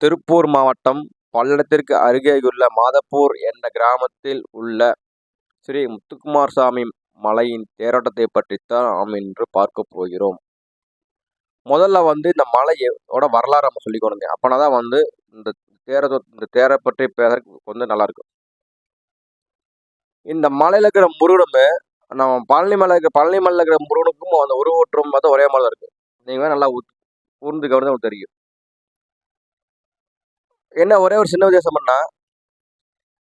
திருப்பூர் மாவட்டம் பல்லடத்திற்கு அருகேயுள்ள மாதப்பூர் என்ற கிராமத்தில் உள்ள ஸ்ரீ முத்துக்குமாரசாமி மலையின் தேரோட்டத்தை பற்றித்தான் நாம் இன்று பார்க்க போகிறோம். முதல்ல இந்த மலையோட வரலாறு நம்ம சொல்லிக்கணுங்க. அப்பனாதான் இந்த தேரை பற்றி பேசுறதுக்கு கொஞ்சம் நல்லா இருக்கும். இந்த மலையில இருக்கிற முருகனுமே நம்ம பழனி மலையில இருக்கிற முருகனுக்கும் அந்த உருவற்றும் பார்த்தா ஒரே மாதிரி தான் இருக்கு. நீங்க நல்லா கூர்ந்து கவனிச்சா உங்களுக்கு தெரியும். என்ன ஒரே ஒரு சின்ன வித்தியாசம் பண்ணா,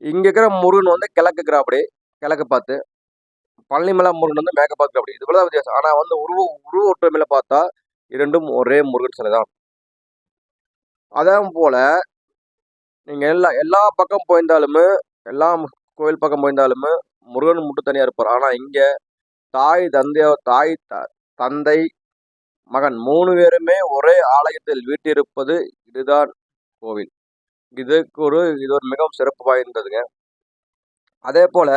இங்க இருக்கிற முருகன் கிழக்கு பார்த்து, பழனிமலை முருகன் மேற்க பார்த்து அப்படி இது தான் வித்தியாசம். ஆனா உருவ ஒற்றுமையில பார்த்தா இரண்டும் ஒரே முருகன் சிலை தான். அதே போல நீங்க எல்லா பக்கம் போயிருந்தாலுமே, எல்லா கோயில் பக்கம் போயிருந்தாலுமே முருகன் மட்டும் தனியா இருப்பார். ஆனா இங்க தாய் தந்தை மகன் 3 பேருமே ஒரே ஆலயத்தில் வீட்டிருப்பது இதுதான் கோவில். இது ஒரு மிகவும் சிறப்பு வாய்ந்ததுங்க. அதே போல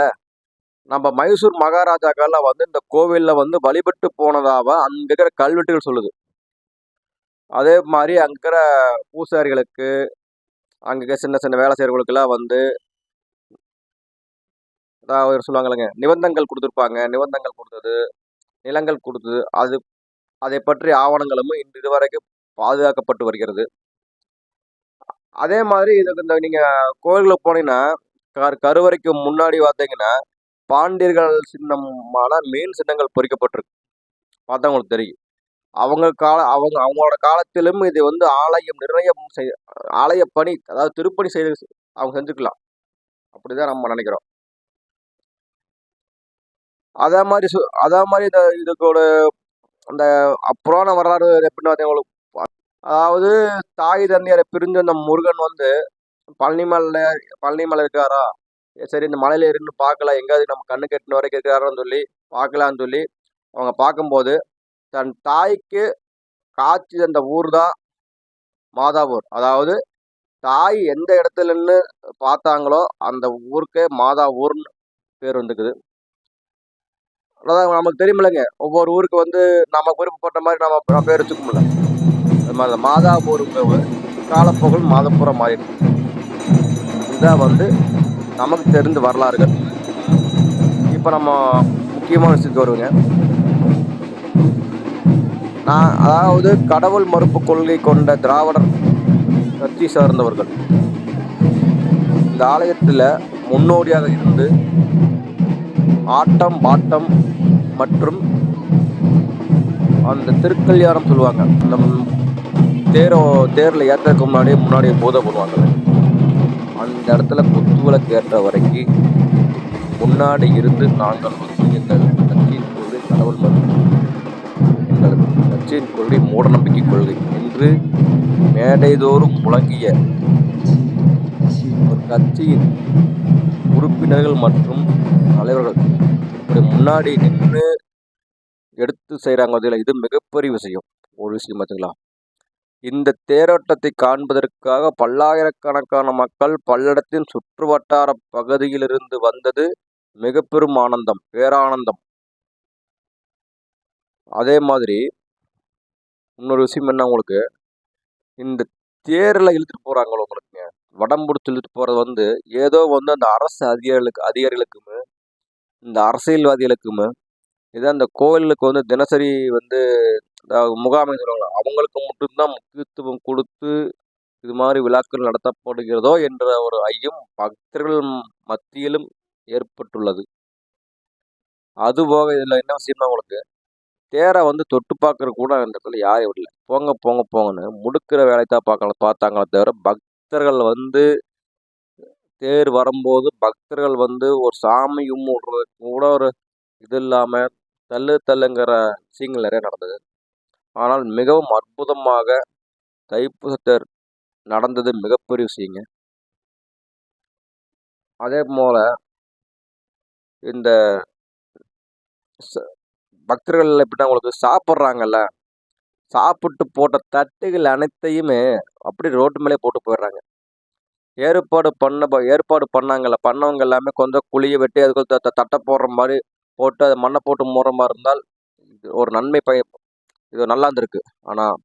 நம்ம மைசூர் மகாராஜாக்கள்லாம் இந்த கோவில்ல வழிபட்டு போனதாக அங்க இருக்கிற கல்வெட்டுகள் சொல்லுது. அதே மாதிரி அங்க இருக்கிற பூசாரிகளுக்கு, அங்க சின்ன சின்ன வேலை செய்யறவங்களுக்கெல்லாம் சொல்லுவாங்கல்லங்க, நிபந்தங்கள் கொடுத்துருப்பாங்க. நிபந்தங்கள் கொடுத்தது, நிலங்கள் கொடுத்தது, அதை பற்றி ஆவணங்களும் இன்று இதுவரைக்கும் பாதுகாக்கப்பட்டு வருகிறது. அதே மாதிரி நீங்க கோயிலுக்கு போனீங்கன்னா கருவறைக்கு முன்னாடி பார்த்தீங்கன்னா பாண்டியர்கள் சின்னமான மீன் சின்னங்கள் பொறிக்கப்பட்டிருக்கு. பார்த்தா உங்களுக்கு தெரியும். அவங்களோட காலத்திலும் இது ஆலயம் நிர்ணயம் ஆலய பணி, அதாவது திருப்பணி செய்து அவங்க செஞ்சுக்கலாம். அப்படிதான் நம்ம நினைக்கிறோம். அதே மாதிரி இதுக்கோட அந்த புராண வரலாறு எப்படின்னு பார்த்தீங்கன்னா, அதாவது தாய் தந்தையரை பிரிஞ்ச அந்த முருகன் பழனிமலை இருக்காரா, சரி இந்த மலையில இருந்து பார்க்கலாம், எங்காவது நம்ம கண்ணு கெட்டின வரைக்கும் இருக்காரான்னு சொல்லி பார்க்கலான்னு சொல்லி அவங்க பார்க்கும்போது தன் தாய்க்கு காட்சி தந்த ஊர் தான் மாதாவூர். அதாவது தாய் எந்த இடத்துல நின்று பார்த்தாங்களோ அந்த ஊருக்கே மாதாவூர்னு பேர் வந்துக்குது. அதாவது நமக்கு தெரியுமில்லைங்க, ஒவ்வொரு ஊருக்கு நம்ம விருப்பப்பட்ட மாதிரி நம்ம பேர் வச்சுக்க முடியல. அது மாதிரி மாதாவூர் காலப்போக்கில் மாதப்புறம் மாறிடுச்சு. இதான் நமக்கு தெரிந்த வரலாறுகள். இப்போ நம்ம முக்கியமான விஷயத்துக்கு வருவேங்க. அதாவது கடவுள் மறுப்பு கொள்கை கொண்ட திராவிடர் கட்சி சார்ந்தவர்கள் இந்த ஆலயத்தில் முன்னோடியாக இருந்து ஆட்டம் பாட்டம் மற்றும் அந்த திருக்கல்யாணம் சொல்லுவாங்க. அந்த தேரில் ஏற்றதுக்கு முன்னாடி பூஜை பண்ணுவாங்க. அந்த இடத்துல குத்துவிளக்கு ஏற்ற வரைக்கும் முன்னாடி இருந்து நாங்கள் எங்கள் கட்சியின் கொள்கை கடவுள் மறுப்பு, எங்கள் கட்சியின் கொள்கை மூடநம்பிக்கை கொள்கை என்று மேடைதோறும் முழங்கிய ஒரு கட்சியின் உறுப்பினர்கள் மற்றும் தலைவர்கள் இப்படி முன்னாடி நின்று எடுத்து செய்கிறாங்க. இது மிகப்பெரிய விஷயம். ஒரு விஷயம் பார்த்தீங்களா, இந்த தேரோட்டத்தை காண்பதற்காக பல்லாயிரக்கணக்கான மக்கள் பல்லடத்தின் சுற்று வட்டார பகுதியிலிருந்து வந்தது மிக பெரும் ஆனந்தம், பேரானந்தம். அதே மாதிரி இன்னொரு விஷயம் என்ன, உங்களுக்கு இந்த தேரில் இழுத்துட்டு போகிறாங்களோ, உங்களுக்கு வடம்புடிச்சு இழுத்துட்டு போகிறது ஏதோ அந்த அரசு அதிகாரிகளுக்குமே இந்த அரசியல்வாதிகளுக்குமே இதான் அந்த கோயிலுக்கு தினசரி முகாமை சொல்லுவாங்க, அவங்களுக்கு மட்டும்தான் முக்கியத்துவம் கொடுத்து இது மாதிரி விழாக்கள் நடத்தப்படுகிறதோ என்ற ஒரு ஐயம் பக்தர்கள் மத்தியிலும் ஏற்பட்டுள்ளது. அதுபோக இதில் என்ன விஷயம்னா, உங்களுக்கு தேரை தொட்டு பார்க்கறது கூட அந்த இடத்துல யாரும் இல்லை. போங்கன்னு முடுக்கிற வேலைத்தான் பார்த்தாங்களே தவிர பக்தர்கள் தேர் வரும்போது பக்தர்கள் ஒரு சாமி கும்பிடுறது கூட ஒரு இது இல்லாமல் தள்ளுங்கிற விஷயங்கள் நிறைய நடந்தது. ஆனால் மிகவும் அற்புதமாக தைப்பூச தேர் நடந்தது மிகப்பெரிய விஷயங்க. அதே போல இந்த பக்தர்கள் எப்படின்னா, உங்களுக்கு சாப்பிட்றாங்கல்ல, சாப்பிட்டு போட்ட தட்டுகள் அனைத்தையுமே அப்படி ரோட்டு மேலே போட்டு போயிடுறாங்க. ஏற்பாடு பண்ணவங்க எல்லாமே கொஞ்சம் குழியை வெட்டி அதுக்கு தட்டை போடுற மாதிரி போட்டு அதை மண்ணை போட்டு மூடுற மாதிரி இருந்தால் ஒரு நன்மை இது நல்லா இருந்திருக்கு. ஆனால்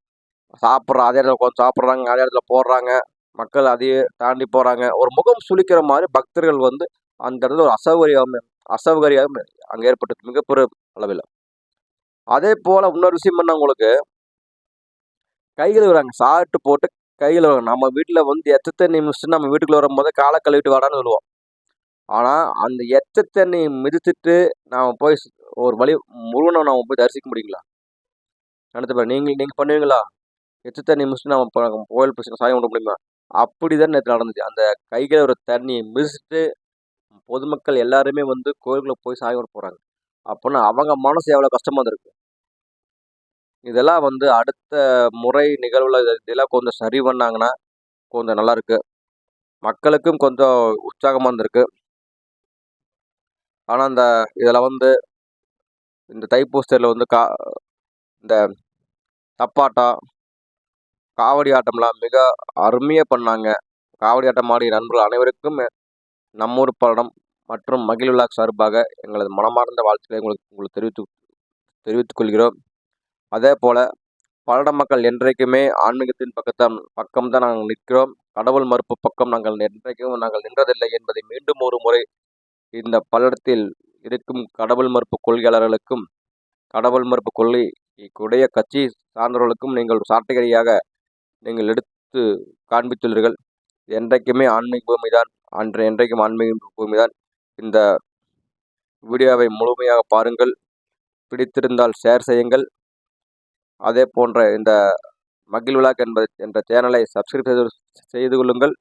அதே இடத்துல கொஞ்சம் சாப்பிட்றாங்க, அதே இடத்துல போடுறாங்க, மக்கள் அதையே தாண்டி போறாங்க. ஒரு முகம் சுளிக்கிற மாரி பக்தர்கள் வந்து அந்த இடத்துல ஒரு அசௌகரியம் அங்க ஏற்பட்டது மிகப்பெரிய அளவில. அதேபோல இன்னொரு விஷயம் என்ன உங்களுக்கு, கை கழுவுறாங்க. சாப்பிட்டு போட்டு கை கழுவுறாங்க. நம்ம வீட்ல வந்து எச்ச தண்ணி மிதிச்சுட்டு நம்ம வீட்டுக்குள்ள வரும்போது கால கழுவிட்டு வாடான்னு சொல்லுவோம். ஆனா, அந்த எச்ச தண்ணி மிதிச்சுட்டு நாம போய் ஒரு வழி முருகன நாம போய் தரிசிக்க முடியுங்களா? நெனச்சு பாருங்க. நீங்க நீங்க பண்ணுவீங்களா? எச்ச தண்ணி மிதிச்சுட்டு நம்ம கோயில் போய் சாமி கும்பிட முடியுமா? அப்படிதான் நேத்து நடந்துச்சு. அந்த கை கழுவுற தண்ணிய மிதிச்சுட்டு பொதுமக்கள் எல்லாருமே வந்து கோயிலுக்குள்ள போய் சாமி கும்பிட போறாங்க. அப்பன்னா அவங்க மனசு எவ்வளவு கஷ்டமா இருந்திருக்கும். இதெல்லாம் வந்து அடுத்த முறை நிகழ்வுல இதெல்லாம் கொஞ்சம் சரி பண்ணாங்கன்னா, கொஞ்சம் நல்லா இருக்கு. மக்களுக்கும் கொஞ்சம் உற்சாகமா இருந்திருக்கு. ஆனா, இதுல வந்து இந்த தைப்பூசத்துல வந்து இந்த தப்பாட்டம், காவடி ஆட்டம்லாம் மிக அருமையா பண்ணாங்க. காவடி ஆட்டம் ஆடிய நண்பர்கள் அனைவருக்கும் நம்மூர் படம் மற்றும் மகிழ் விழா சார்பாக எங்களது மனமார்ந்த வாழ்த்துக்களை உங்களுக்கு உங்களுக்கு தெரிவித்துக் கொள்கிறோம். அதேபோல பல்லட மக்கள் என்றைக்குமே ஆன்மீகத்தின் பக்கம் தான் நாங்கள் நிற்கிறோம். கடவுள் மறுப்பு பக்கம் என்றைக்கும் நாங்கள் நின்றதில்லை என்பதை மீண்டும் ஒரு முறை இந்த பல்லடத்தில் இருக்கும் கடவுள் மறுப்பு கொள்கையாளர்களுக்கும், கடவுள் மறுப்பு கொள்கைக்குடைய கட்சி சார்ந்தவர்களுக்கும் நீங்கள் சாட்டையடியாக நீங்கள் எடுத்து காண்பித்துள்ளீர்கள். என்றைக்குமே ஆன்மீக பூமிதான். என்றைக்கும் ஆன்மீக பூமிதான். இந்த வீடியோவை முழுமையாக பாருங்கள். பிடித்திருந்தால் ஷேர் செய்யுங்கள். அதே போன்ற இந்த மகிழ் விழாக் என்ற சேனலை சப்ஸ்கிரைப் செய்து கொள்ளுங்கள்.